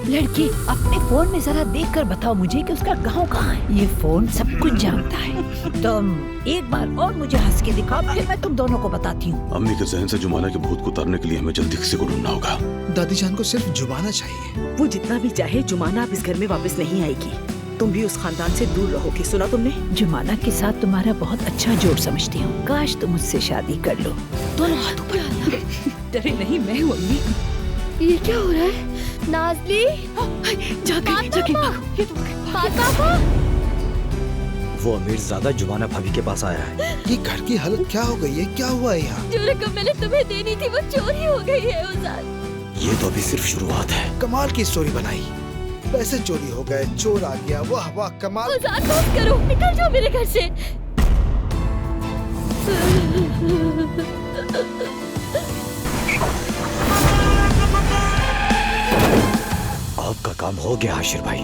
लड़की, अपने फोन में जरा देख कर बताओ मुझे कि उसका गांव कहाँ है। ये फोन सब कुछ जानता है। तुम एक बार और मुझे हंस के दिखाओ, फिर मैं तुम दोनों को बताती हूँ। अम्मी के जहन से जुमाना के भूत को उतारने के लिए हमें जल्दी किसी को ढूंढना होगा। दादी जान को सिर्फ जुबाना चाहिए। वो जितना भी चाहे, जुमाना अब इस घर में वापस नहीं आएगी। तुम भी उस खानदान से दूर रहोगी, सुना तुमने? जुमाना के साथ तुम्हारा बहुत अच्छा जोड़ समझती हूँ। काश तुम मुझसे शादी कर लो। दोनों हाथों पर। डरे नहीं, मैं हूँ अम्मी। ये क्या हो रहा है? नाज़ली, जाके पापा। वो अमीरजादा जुमाना भाभी के पास आया है। ये घर की हालत क्या हो गई है? क्या हुआ है यहाँ? जो रकम मैंने तुम्हें देनी थी वो चोरी हो गई है उजान। ये तो अभी सिर्फ शुरुआत है। कमाल की स्टोरी बनाई। पैसे चोरी हो गए, चोर आ गया, वाह वाह कमाल। उजान बस करो, निकल जाओ मेरे घर से। आपका काम हो गया आशिर भाई।